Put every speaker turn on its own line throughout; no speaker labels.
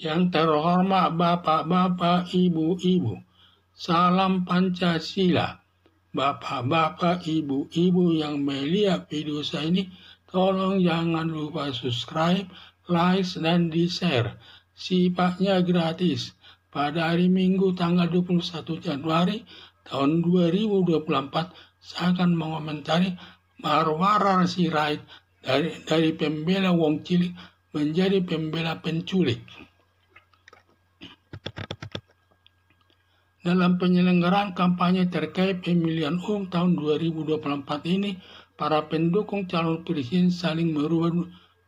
Yang terhormat Bapak-Bapak, Ibu-Ibu, salam Pancasila. Bapak-bapak, ibu-ibu yang melihat video saya ini, tolong jangan lupa subscribe, like, dan di-share. Sifatnya gratis. Pada hari Minggu tanggal 21 Januari tahun 2024, saya akan mengomentari Marwara Sirait dari pembela wong cilik menjadi pembela penculik. Dalam penyelenggaraan kampanye terkait pemilihan umum tahun 2024 ini, para pendukung calon presiden saling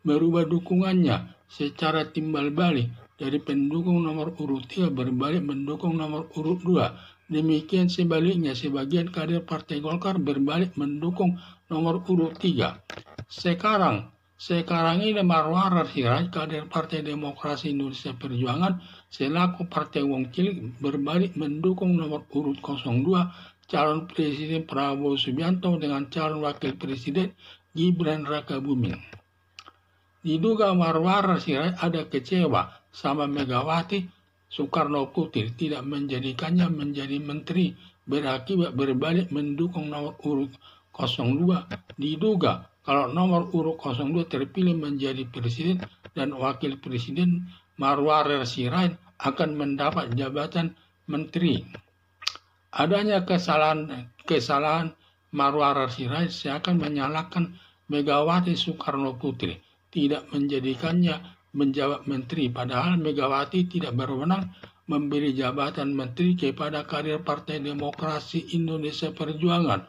merubah dukungannya secara timbal balik dari pendukung nomor urut 3 berbalik mendukung nomor urut 2. Demikian sebaliknya, sebagian kader Partai Golkar berbalik mendukung nomor urut 3. Sekarang ini Marwara Sirait, kader Partai Demokrasi Indonesia Perjuangan, selaku Partai Wong Cilik berbalik mendukung nomor urut 02 calon Presiden Prabowo Subianto dengan calon Wakil Presiden Gibran Rakabuming. Diduga Marwara Sirait ada kecewa sama Megawati Soekarno Putri tidak menjadikannya menjadi menteri, berakibat berbalik mendukung nomor urut 02. Diduga kalau nomor urut 02 terpilih menjadi presiden dan wakil presiden, Marwara Sirait akan mendapat jabatan menteri. Adanya kesalahan Marwara Sirait seakan menyalahkan Megawati Soekarno Putri tidak menjadikannya menjabat menteri, padahal Megawati tidak berwenang memberi jabatan menteri kepada kader Partai Demokrasi Indonesia Perjuangan.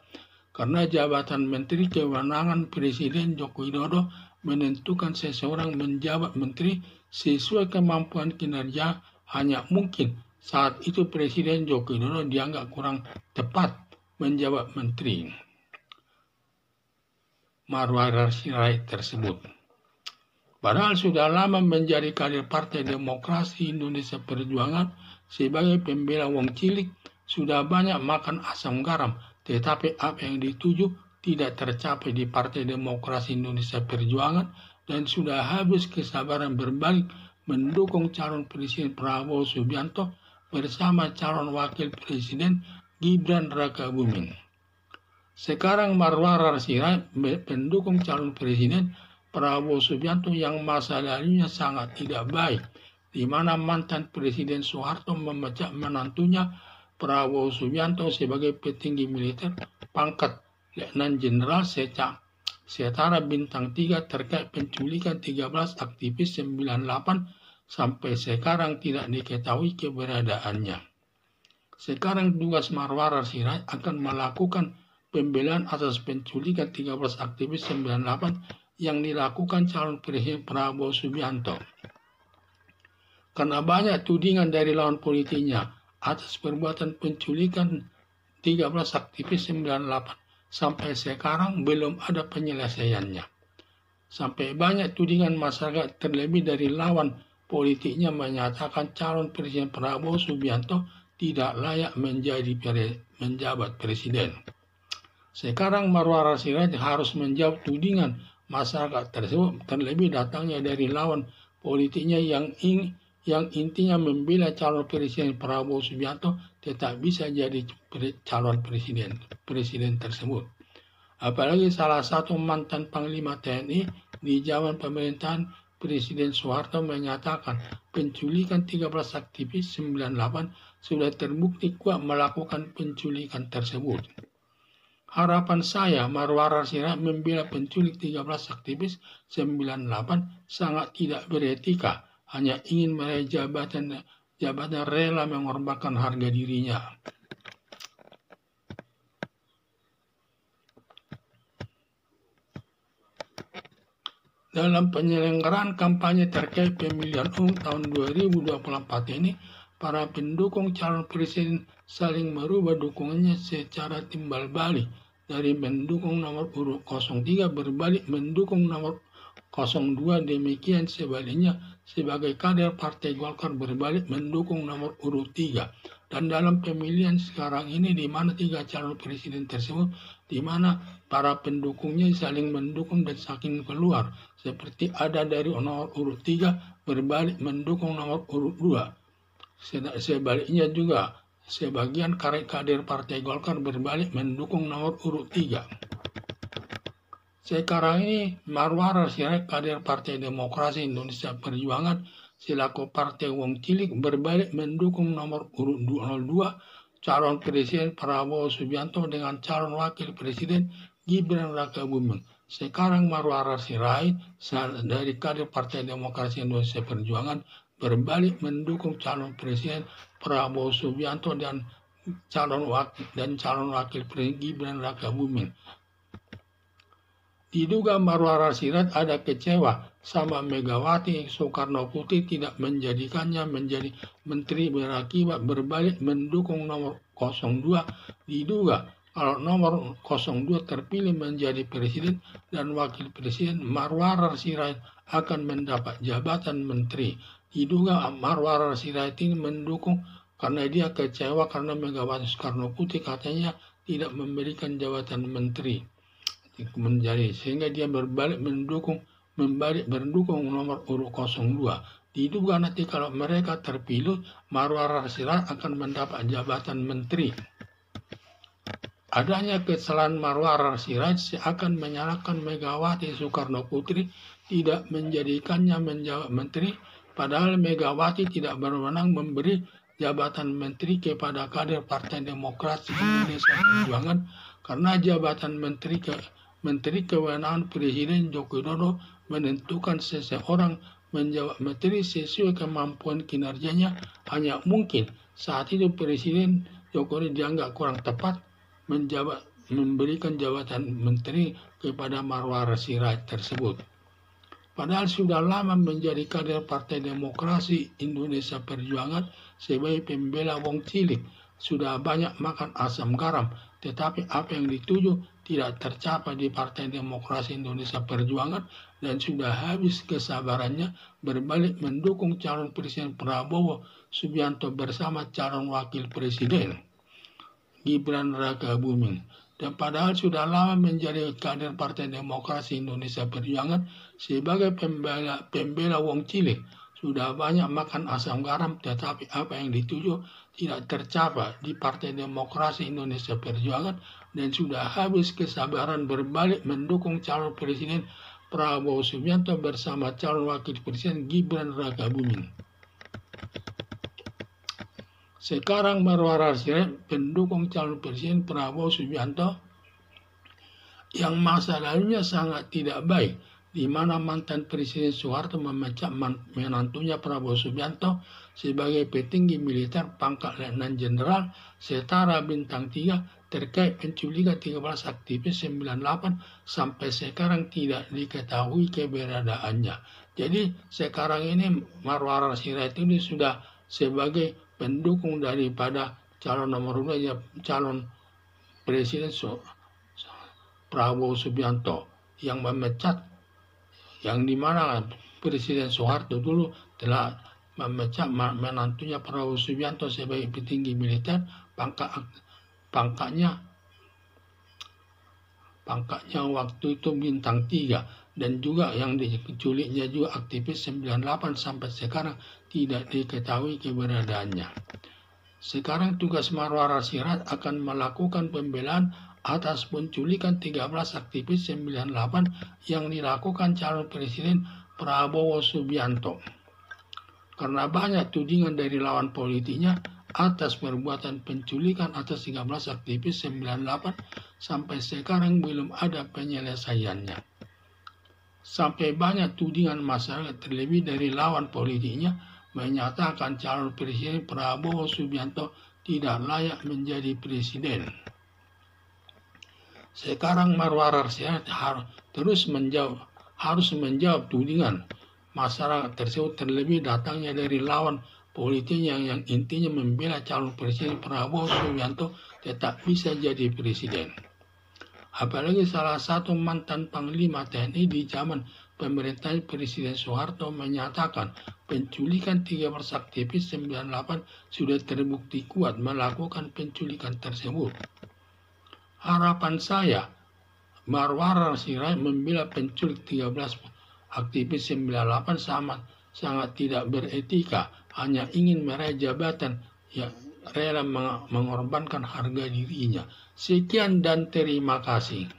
Karena jabatan menteri kewenangan Presiden Joko Widodo menentukan seseorang menjabat menteri sesuai kemampuan kinerja. Hanya mungkin saat itu Presiden Joko Widodo dianggap kurang tepat menjabat menteri Marwara Sirait tersebut. Padahal sudah lama menjadi kader Partai Demokrasi Indonesia Perjuangan sebagai pembela wong cilik, sudah banyak makan asam garam, tetapi apa yang dituju tidak tercapai di Partai Demokrasi Indonesia Perjuangan dan sudah habis kesabaran berbalik mendukung calon Presiden Prabowo Subianto bersama calon Wakil Presiden Gibran Rakabuming. Sekarang Marwara Sirait pendukung calon Presiden Prabowo Subianto yang masa lalunya sangat tidak baik, di mana mantan Presiden Soeharto memecat menantunya Prabowo Subianto sebagai petinggi militer pangkat Letnan Jenderal setara bintang 3 terkait penculikan 13 aktivis 98 sampai sekarang tidak diketahui keberadaannya. Sekarang tugas Marwara Sirait akan melakukan pembelaan atas penculikan 13 aktivis 98 yang dilakukan calon Presiden Prabowo Subianto. Karena banyak tudingan dari lawan politiknya atas perbuatan penculikan 13 aktivis 98 sampai sekarang belum ada penyelesaiannya. Sampai banyak tudingan masyarakat terlebih dari lawan politiknya menyatakan calon Presiden Prabowo Subianto tidak layak menjabat presiden. Sekarang Marwara Sirait harus menjawab tudingan masyarakat tersebut, terlebih datangnya dari lawan politiknya yang intinya membela calon Presiden Prabowo Subianto tetap bisa jadi calon presiden tersebut. Apalagi salah satu mantan Panglima TNI di zaman pemerintahan Presiden Soeharto menyatakan penculikan 13 aktivis 98 sudah terbukti kuat melakukan penculikan tersebut. Harapan saya Marwara Sirait membela penculik 13 aktivis 98 sangat tidak beretika, hanya ingin meraih jabatan rela mengorbankan harga dirinya. Dalam penyelenggaraan kampanye terkait pemilihan umum tahun 2024 ini, para pendukung calon presiden saling merubah dukungannya secara timbal balik dari mendukung nomor urut 03 berbalik mendukung nomor 02, demikian sebaliknya sebagai kader Partai Golkar berbalik mendukung nomor urut 3. Dan dalam pemilihan sekarang ini di mana 3 calon presiden tersebut di mana para pendukungnya saling mendukung dan saling keluar, seperti ada dari nomor urut 3 berbalik mendukung nomor urut 2. Sebaliknya juga, sebagian kader Partai Golkar berbalik mendukung nomor urut 3. Sekarang ini Marwara Sirait, kader Partai Demokrasi Indonesia Perjuangan selaku Partai Wong Cilik, berbalik mendukung nomor urut 02 calon Presiden Prabowo Subianto dengan calon Wakil Presiden Gibran Rakabuming. Sekarang Marwara Sirait dari kader Partai Demokrasi Indonesia Perjuangan berbalik mendukung calon Presiden Prabowo Subianto dan calon Wakil Presiden Gibran Rakabuming. Diduga Marwara Sirait ada kecewa sama Megawati Soekarno Putri tidak menjadikannya menjadi menteri berakibat berbalik mendukung nomor 02. Diduga kalau nomor 02 terpilih menjadi presiden dan wakil presiden, Marwara Sirait akan mendapat jabatan menteri. Diduga Marwara Sirait ini mendukung karena dia kecewa karena Megawati Soekarno Putri katanya tidak memberikan jabatan menteri menjadi, sehingga dia berbalik mendukung nomor urut 02. Diduga nanti kalau mereka terpilih, Marwara Sirait akan mendapat jabatan menteri. Adanya kesalahan Marwara Sirait akan menyalahkan Megawati Soekarno Putri tidak menjadikannya menjabat menteri, padahal Megawati tidak berwenang memberi jabatan menteri kepada kader Partai Demokrasi Indonesia Perjuangan, karena jabatan menteri kewenangan Presiden Joko Widodo menentukan seseorang menjabat menteri sesuai kemampuan kinerjanya. Hanya mungkin saat itu Presiden Joko Widodo dianggap kurang tepat memberikan jabatan menteri kepada Marwara Sirait tersebut. Padahal sudah lama menjadi kader Partai Demokrasi Indonesia Perjuangan sebagai pembela wong cilik, sudah banyak makan asam garam, tetapi apa yang dituju tidak tercapai di Partai Demokrasi Indonesia Perjuangan dan sudah habis kesabarannya berbalik mendukung calon Presiden Prabowo Subianto bersama calon Wakil Presiden Gibran Rakabuming. Dan padahal sudah lama menjadi kader Partai Demokrasi Indonesia Perjuangan sebagai pembela wong cilik, sudah banyak makan asam garam, tetapi apa yang dituju tidak tercapai di Partai Demokrasi Indonesia Perjuangan dan sudah habis kesabaran berbalik mendukung calon Presiden Prabowo Subianto bersama calon Wakil Presiden Gibran Rakabuming. Sekarang Marwara Sirait pendukung calon Presiden Prabowo Subianto yang masa lalunya sangat tidak baik, di mana mantan Presiden Soeharto memecat menantunya Prabowo Subianto sebagai petinggi militer pangkat Letnan Jenderal setara bintang 3 terkait penculikan 13 aktivis 98 sampai sekarang tidak diketahui keberadaannya. Jadi sekarang ini Marwara Sirait ini sudah sebagai pendukung daripada calon nomor 2, calon Presiden Prabowo Subianto yang memecat, yang dimana Presiden Soeharto dulu telah memecat menantunya Prabowo Subianto sebagai petinggi militer pangkatnya waktu itu bintang 3, dan juga yang diculiknya juga aktivis 98 sampai sekarang tidak diketahui keberadaannya. Sekarang tugas Marwara Sirait akan melakukan pembelaan atas penculikan 13 aktivis 98 yang dilakukan calon Presiden Prabowo Subianto. Karena banyak tudingan dari lawan politiknya atas perbuatan penculikan atas 13 aktivis 98 sampai sekarang belum ada penyelesaiannya. Sampai banyak tudingan masyarakat terlebih dari lawan politiknya menyatakan calon Presiden Prabowo Subianto tidak layak menjadi presiden. Sekarang Marwara Sirait harus menjawab tudingan masyarakat tersebut, terlebih datangnya dari lawan politiknya yang intinya membela calon Presiden Prabowo Subianto tetap bisa jadi presiden. Apalagi salah satu mantan Panglima TNI di zaman pemerintahan Presiden Soeharto menyatakan penculikan 13 aktivis 98 sudah terbukti kuat melakukan penculikan tersebut. Harapan saya, Marwar Sirait membela penculik 13 aktivis 98 sangat tidak beretika, hanya ingin meraih jabatan, ya rela mengorbankan harga dirinya. Sekian dan terima kasih.